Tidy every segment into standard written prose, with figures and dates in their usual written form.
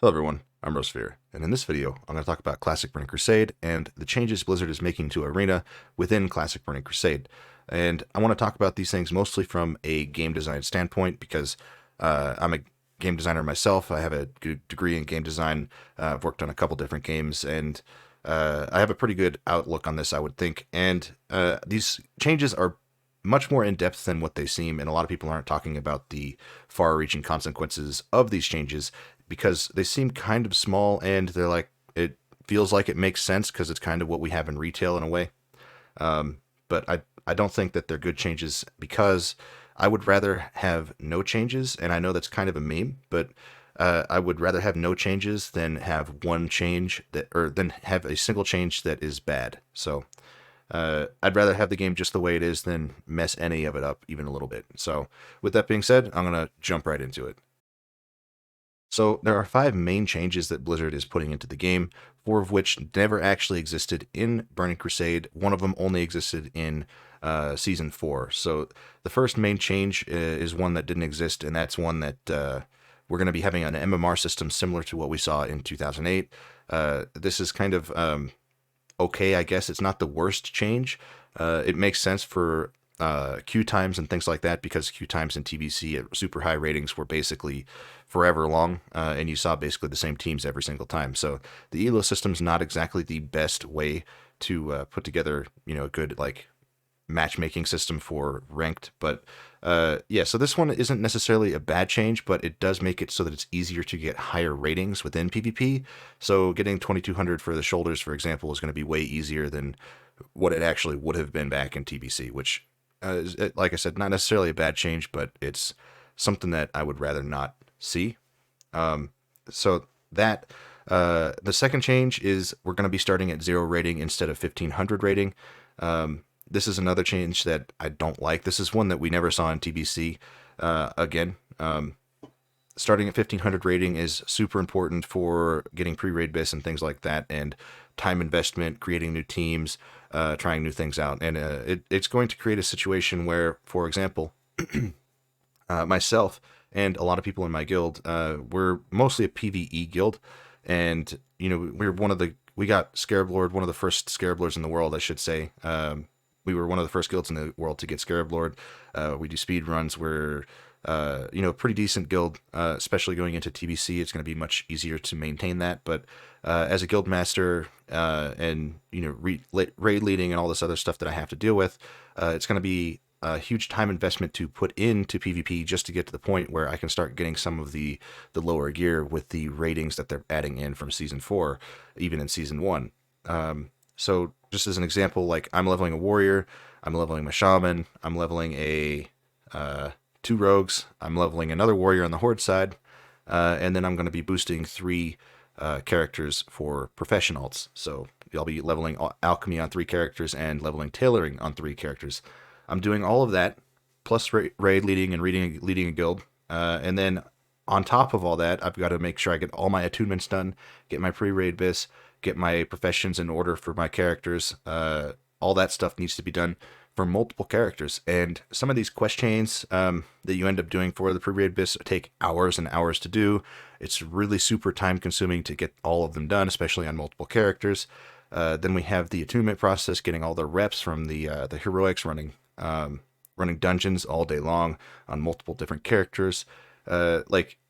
Hello everyone, I'm Rosphere, and in this video I'm going to talk about Classic Burning Crusade and the changes Blizzard is making to Arena within Classic Burning Crusade. And I want to talk about these things mostly from a game design standpoint because I'm a game designer myself. I have a good degree in game design. I've worked on a couple different games, and I have a pretty good outlook on this, I would think. And these changes are much more in depth than what they seem, and a lot of people aren't talking about the far reaching consequences of these changes because they seem kind of small, and they're like, it feels like it makes sense because it's kind of what we have in retail in a way. But I don't think that they're good changes because I would rather have no changes, and I know that's kind of a meme, but I would rather have no changes than have one change that, or than have a single change that is bad. So I'd rather have the game just the way it is than mess any of it up even a little bit. So with that being said, I'm going to jump right into it. So there are 5 main changes that Blizzard is putting into the game, 4 of which never actually existed in Burning Crusade. One of them only existed in Season 4. So the first main change is one that didn't exist, and that's one that we're going to be having an MMR system similar to what we saw in 2008. This is kind of okay, I guess. It's not the worst change. It makes sense for queue times and things like that, because queue times in TBC at super high ratings were basically forever long, and you saw basically the same teams every single time. So the elo system's not exactly the best way to put together, a good like matchmaking system for ranked. But yeah, so this one isn't necessarily a bad change, but it does make it so that it's easier to get higher ratings within PvP. So getting 2200 for the shoulders, for example, is going to be way easier than what it actually would have been back in TBC, which like I said, not necessarily a bad change, but it's something that I would rather not see. So that the second change is we're going to be starting at 0 rating instead of 1500 rating. This is another change that I don't like. This is one that we never saw in TBC. Again, starting at 1500 rating is super important for getting pre-raid bis and things like that, and time investment, creating new teams, trying new things out. And it's going to create a situation where, for example, myself and a lot of people in my guild, we're mostly a PvE guild, and we got Scarab Lord, one of the first Scarab Lords in the world, I should say. We were one of the first guilds in the world to get Scarab Lord. We do speed runs. We're a pretty decent guild, especially going into TBC. It's going to be much easier to maintain that. But as a guild master, and raid leading and all this other stuff that I have to deal with, it's going to be a huge time investment to put into PvP just to get to the point where I can start getting some of the lower gear with the ratings that they're adding in from Season 4, even in Season 1. So just as an example, like I'm leveling a warrior, I'm leveling my shaman, I'm leveling a 2 rogues, I'm leveling another warrior on the horde side, and then I'm going to be boosting 3 characters for professionals. So I'll be leveling alchemy on 3 characters and leveling tailoring on 3 characters. I'm doing all of that, plus raid leading and leading a guild, and then on top of all that, I've got to make sure I get all my attunements done, get my pre-raid bis, get my professions in order for my characters. All that stuff needs to be done for multiple characters. And some of these quest chains that you end up doing for the pre-raid bis take hours and hours to do. It's really super time consuming to get all of them done, especially on multiple characters. Then we have the attunement process, getting all the reps from the heroics, running dungeons all day long on multiple different characters.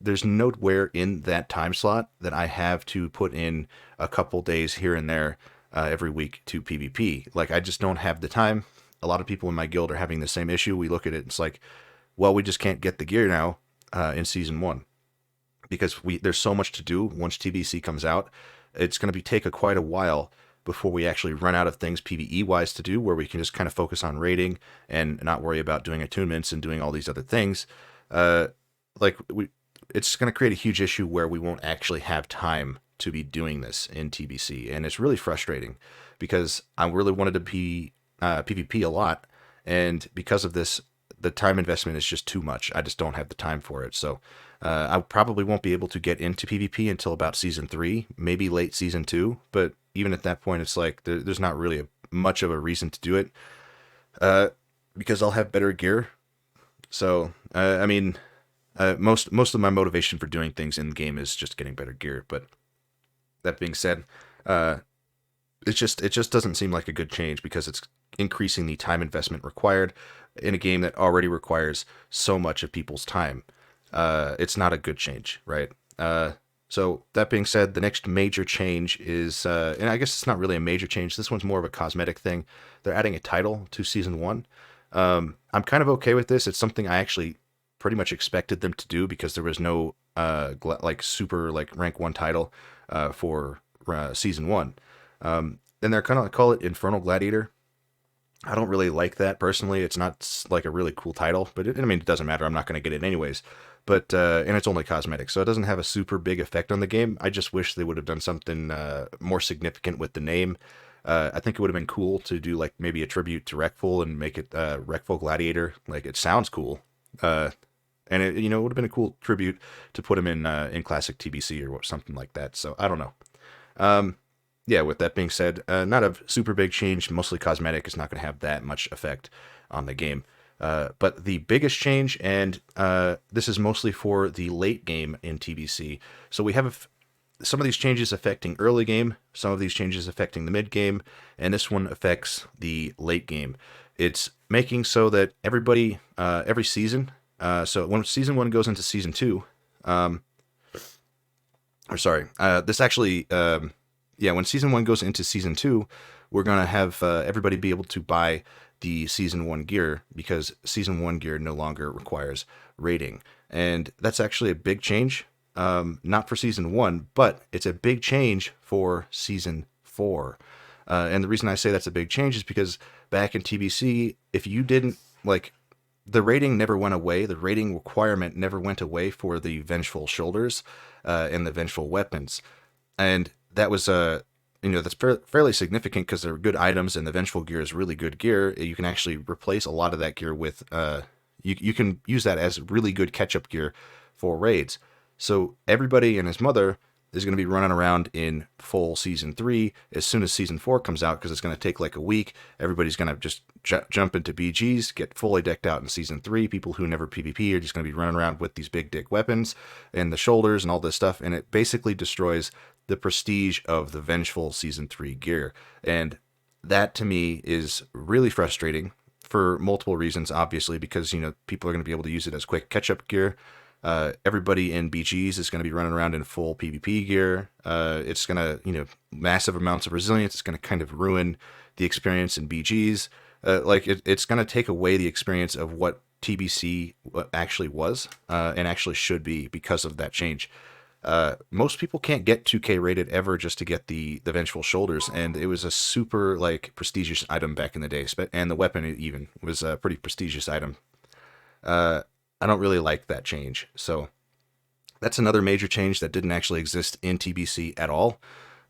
There's nowhere in that time slot that I have to put in a couple days here and there every week to PvP. Like, I just don't have the time. A lot of people in my guild are having the same issue. We look at it, it's like, well, we just can't get the gear now in Season 1 because there's so much to do once TBC comes out. It's going to take quite a while before we actually run out of things PvE-wise to do, where we can just kind of focus on raiding and not worry about doing attunements and doing all these other things. It's going to create a huge issue where we won't actually have time to be doing this in TBC, and it's really frustrating because I really wanted to be PvP a lot, and because of this, the time investment is just too much. I just don't have the time for it. So I probably won't be able to get into PvP until about Season 3, maybe late Season 2, but even at that point, it's like there's not really much of a reason to do it because I'll have better gear. So, most of my motivation for doing things in the game is just getting better gear. But that being said, uh, it just doesn't seem like a good change because it's increasing the time investment required in a game that already requires so much of people's time. It's not a good change, right? So that being said, the next major change is, and I guess it's not really a major change. This one's more of a cosmetic thing. They're adding a title to season one. I'm kind of okay with this. It's something I actually pretty much expected them to do because there was no like super like rank one title for season one. And they're kind of call it Infernal Gladiator. I don't really like that personally. It's not like a really cool title, but I mean, it doesn't matter. I'm not going to get it anyways. But and it's only cosmetic, so it doesn't have a super big effect on the game. I just wish they would have done something more significant with the name. I think it would have been cool to do like maybe a tribute to Wreckful and make it Wreckful Gladiator. Like it sounds cool, and it it would have been a cool tribute to put him in classic TBC or something like that. So I don't know. Yeah, with that being said, not a super big change, mostly cosmetic. It's not going to have that much effect on the game. But the biggest change, and this is mostly for the late game in TBC. So we have some of these changes affecting early game, some of these changes affecting the mid game, and this one affects the late game. It's making so that everybody, every season, so when season one goes into season two, this actually, yeah, when season one goes into season two, we're going to have everybody be able to buy the season one gear because season one gear no longer requires rating. And that's actually a big change. Not for season one, but it's a big change for season four. And the reason I say that's a big change is because back in TBC, if you didn't like, the rating never went away. The rating requirement never went away for the Vengeful Shoulders and the Vengeful Weapons. And that was that's fairly significant because they're good items and the Vengeful gear is really good gear. You can actually replace a lot of that gear with, you can use that as really good catch-up gear for raids. So everybody and his mother is going to be running around in full season 3 as soon as season 4 comes out because it's going to take like a week. Everybody's going to just jump into BGs, get fully decked out in season 3. People who never PvP are just going to be running around with these big dick weapons and the shoulders and all this stuff, and it basically destroys the prestige of the Vengeful season 3 gear. And that to me is really frustrating for multiple reasons, obviously, because people are going to be able to use it as quick catch-up gear. Everybody in BGs is going to be running around in full PvP gear. It's going to, massive amounts of resilience. It's going to kind of ruin the experience in BGs. It's going to take away the experience of what TBC actually was and actually should be because of that change. Most people can't get 2K rated ever just to get the Vengeful Shoulders, and it was a super prestigious item back in the day, and the weapon even was a pretty prestigious item. I don't really like that change. So that's another major change that didn't actually exist in TBC at all.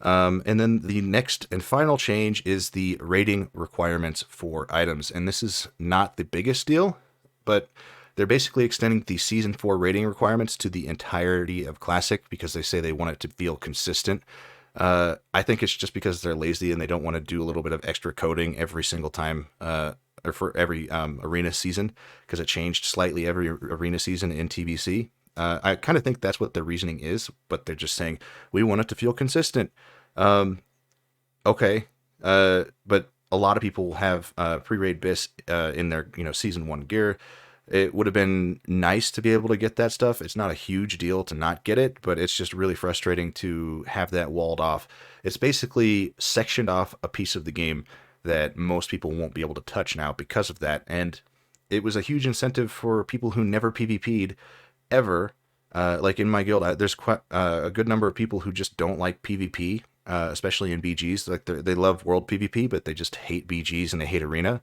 And then the next and final change is the rating requirements for items. And this is not the biggest deal, but they're basically extending the Season 4 rating requirements to the entirety of Classic because they say they want it to feel consistent. I think it's just because they're lazy and they don't want to do a little bit of extra coding every single time or for every arena season, because it changed slightly every arena season in TBC. I kind of think that's what their reasoning is, but they're just saying, we want it to feel consistent. Okay, but a lot of people have pre-raid BIS in their season 1 gear. It would have been nice to be able to get that stuff. It's not a huge deal to not get it, but it's just really frustrating to have that walled off. It's basically sectioned off a piece of the game that most people won't be able to touch now because of that. And it was a huge incentive for people who never PvP'd ever. Like in my guild, there's quite a good number of people who just don't like PvP, especially in BGs. Like they love world PvP, but they just hate BGs and they hate arena.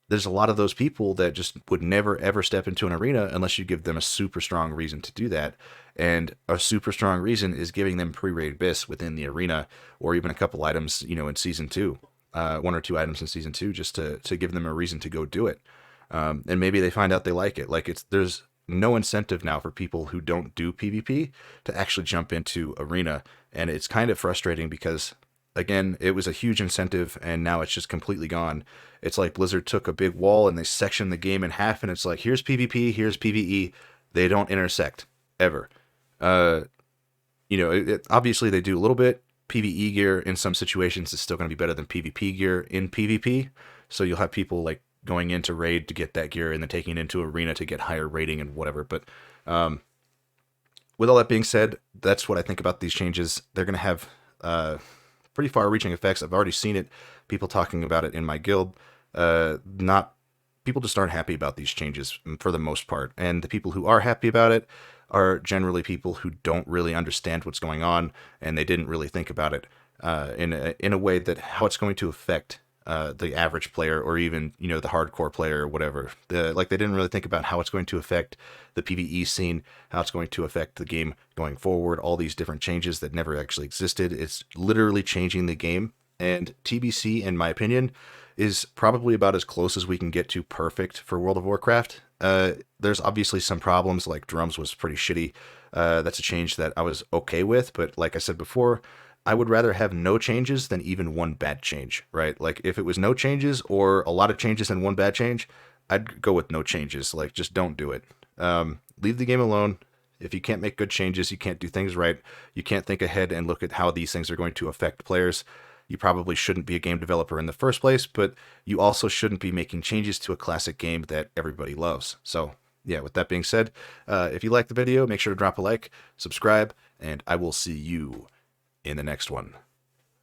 There's a lot of those people that just would never ever step into an arena unless you give them a super strong reason to do that. And a super strong reason is giving them pre-raid BIS within the arena, or even a couple items, in season 2. 1 or 2 items in season 2, just to give them a reason to go do it. And maybe they find out they like it. There's no incentive now for people who don't do PvP to actually jump into arena. And it's kind of frustrating because, again, it was a huge incentive and now it's just completely gone. It's like Blizzard took a big wall and they sectioned the game in half, and it's like, here's PvP, here's PvE. They don't intersect ever. Uh, Obviously they do a little bit. PvE gear in some situations is still going to be better than PvP gear in PvP. So you'll have people like going into raid to get that gear and then taking it into arena to get higher rating and whatever. But with all that being said, that's what I think about these changes. They're going to have pretty far-reaching effects. I've already seen it. People talking about it in my guild. Not people just aren't happy about these changes for the most part, and the people who are happy about it are generally people who don't really understand what's going on, and they didn't really think about it in a way that how it's going to affect the average player, or even the hardcore player or whatever. They didn't really think about how it's going to affect the PvE scene, how it's going to affect the game going forward. All these different changes that never actually existed. It's literally changing the game, and TBC, in my opinion, is probably about as close as we can get to perfect for World of Warcraft. There's obviously some problems, like drums was pretty shitty. That's a change that I was okay with, but like I said before, I would rather have no changes than even one bad change, right? Like if it was no changes or a lot of changes and one bad change, I'd go with no changes. Like just don't do it. Leave the game alone. If you can't make good changes, you can't do things right, you can't think ahead and look at how these things are going to affect players, you probably shouldn't be a game developer in the first place, but you also shouldn't be making changes to a classic game that everybody loves. So, yeah, with that being said, if you like the video, make sure to drop a like, subscribe, and I will see you in the next one.